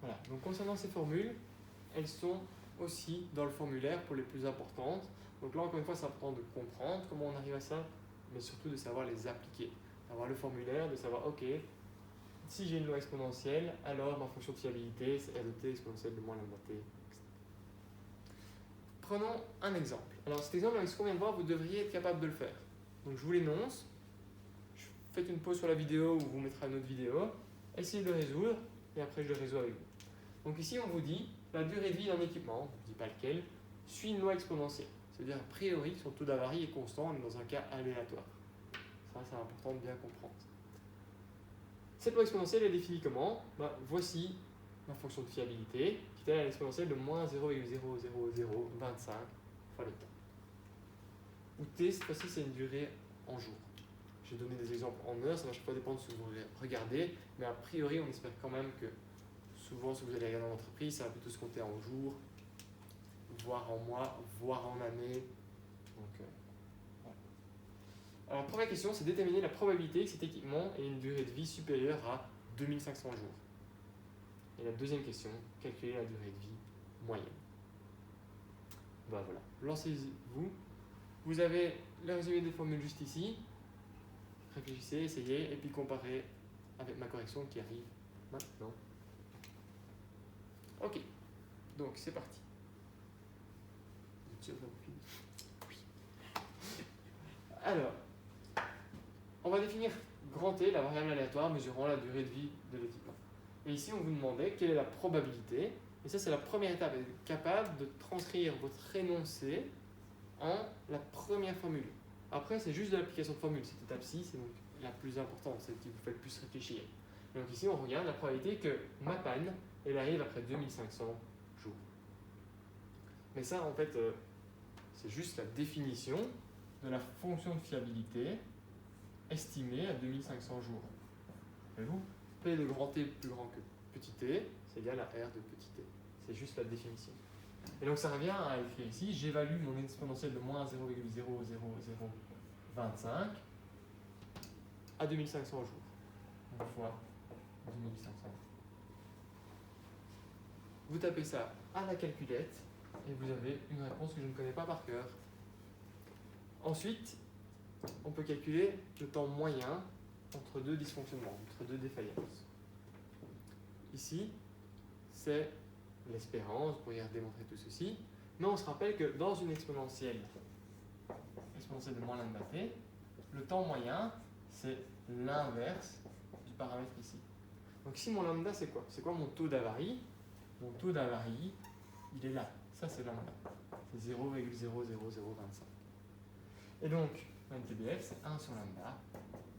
Voilà. Donc concernant ces formules, elles sont aussi dans le formulaire pour les plus importantes. Donc là, encore une fois, c'est important de comprendre comment on arrive à ça, mais surtout de savoir les appliquer. D'avoir le formulaire, de savoir, ok, si j'ai une loi exponentielle, alors ma fonction de fiabilité, c'est R de t exponentielle de moins lambda t, etc. Prenons un exemple. Alors cet exemple, avec ce qu'on vient de voir, vous devriez être capable de le faire. Donc je vous l'énonce. Faites une pause sur la vidéo ou vous mettrez une autre vidéo. Essayez de le résoudre et après je le résous avec vous. Donc ici, on vous dit la durée de vie d'un équipement, on ne vous dit pas lequel, suit une loi exponentielle. C'est-à-dire, a priori, son taux d'avarie est constant, on est dans un cas aléatoire. Ça, c'est important de bien comprendre. Cette loi exponentielle est définie comment? Voici ma fonction de fiabilité, qui est à l'exponentielle de moins 0,00025 fois le temps. Où t, cette fois-ci, c'est une durée en jours. J'ai donné des exemples en heures, ça va chaque fois dépendre de ce que vous regardez, mais a priori, on espère quand même que souvent, si vous allez regarder en entreprise, ça va plutôt se compter en jours, voire en mois, voire en années. Donc, voilà. Alors, la première question, c'est déterminer la probabilité que cet équipement ait une durée de vie supérieure à 2500 jours. Et la deuxième question, calculer la durée de vie moyenne. Voilà, lancez-vous. Vous avez le résumé des formules juste ici. Réfléchissez, essayez, et puis comparez avec ma correction qui arrive maintenant. Ok, donc c'est parti. Alors, on va définir grand T, la variable aléatoire mesurant la durée de vie de l'équipement. Et ici, on vous demandait quelle est la probabilité. Et ça, c'est la première étape, être capable de transcrire votre énoncé en la première formule. Après, c'est juste de l'application de formule. Cette étape-ci, c'est donc la plus importante, celle qui vous fait le plus réfléchir. Donc ici, on regarde la probabilité que ma panne, elle arrive après 2500 jours. Mais ça, en fait, c'est juste la définition de la fonction de fiabilité estimée à 2500 jours. Voyez-vous, P de grand T plus grand que petit t, c'est égal à R de petit t. C'est juste la définition. Et donc ça revient à écrire ici, j'évalue mon exponentielle de moins 0,00025 à 2500 jours. Une fois 2500. Vous tapez ça à la calculette et vous avez une réponse que je ne connais pas par cœur. Ensuite, on peut calculer le temps moyen entre deux dysfonctionnements, entre deux défaillances. Ici, c'est l'espérance, vous pourriez démontrer tout ceci, mais on se rappelle que dans une exponentielle de moins lambda t, le temps moyen, c'est l'inverse du paramètre ici. Donc ici, mon lambda, c'est quoi? C'est quoi mon taux d'avarie? Mon taux d'avarie, il est là. Ça, c'est lambda. C'est 0,00025. Et donc, NTBF, c'est 1 sur lambda,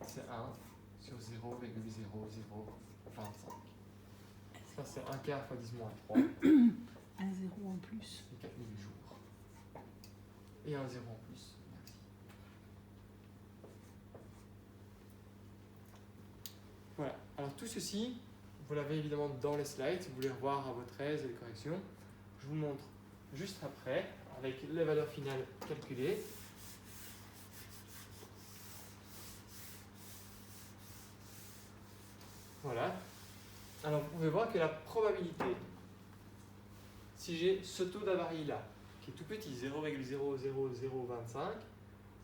c'est 1 sur 0,0025. Ça, c'est 1 quart fois 10 moins 3. Un zéro en plus. C'est 4000 jours. Et un 0 en plus. Merci. Voilà. Alors, tout ceci, vous l'avez évidemment dans les slides. Si vous voulez revoir à votre aise et les corrections, je vous montre juste après, avec les valeurs finales calculées. Voilà. Alors, vous pouvez voir que la probabilité, si j'ai ce taux d'avarie là, qui est tout petit, 0,00025, ça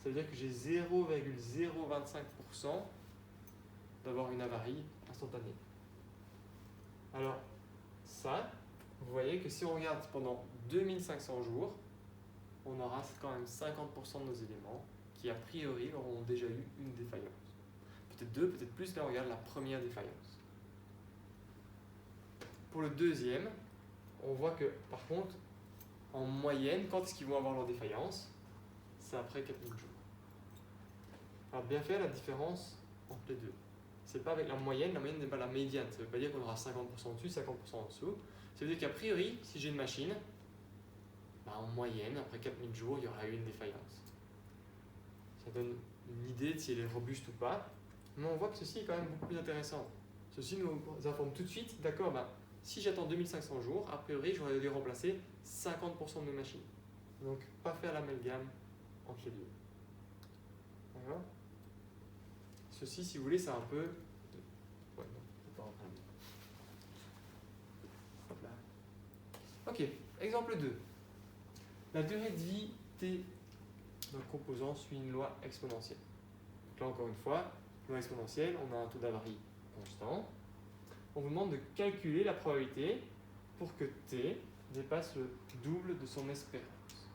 veut dire que j'ai 0,025% d'avoir une avarie instantanée. Alors, ça, vous voyez que si on regarde pendant 2500 jours, on aura quand même 50% de nos éléments qui, a priori, auront déjà eu une défaillance. Peut-être deux, peut-être plus, là on regarde la première défaillance. Pour le deuxième, on voit que, par contre, en moyenne, quand est-ce qu'ils vont avoir leur défaillance? C'est après 4000 jours. Alors, bien faire la différence entre les deux. C'est pas avec la moyenne n'est pas la médiane. Ça ne veut pas dire qu'on aura 50% au-dessus, 50% en dessous. Ça veut dire qu'a priori, si j'ai une machine, en moyenne, après 4000 jours, il y aura eu une défaillance. Ça donne une idée de si elle est robuste ou pas. Mais on voit que ceci est quand même beaucoup plus intéressant. Ceci nous informe tout de suite, d'accord, si j'attends 2500 jours, a priori, j'aurais dû remplacer 50% de mes machines. Donc, pas faire l'amalgame entre les deux. D'accord? Ceci, si vous voulez, c'est un peu... Ouais, non, pas Ok, exemple 2. La durée de vie t d'un composant suit une loi exponentielle. Donc là, encore une fois, loi exponentielle, on a un taux d'avarie constant. On vous demande de calculer la probabilité pour que t dépasse le double de son espérance.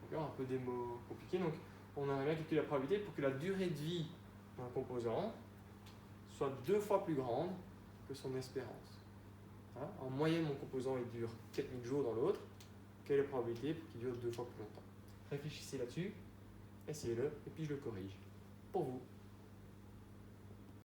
D'accord, un peu des mots compliqués. Donc, on aimerait bien calculer la probabilité pour que la durée de vie d'un composant soit 2 fois plus grande que son espérance. Voilà. En moyenne, mon composant il dure 4000 jours dans l'autre. Quelle est la probabilité pour qu'il dure 2 fois plus longtemps? Réfléchissez là-dessus, essayez-le, et puis je le corrige. Pour vous.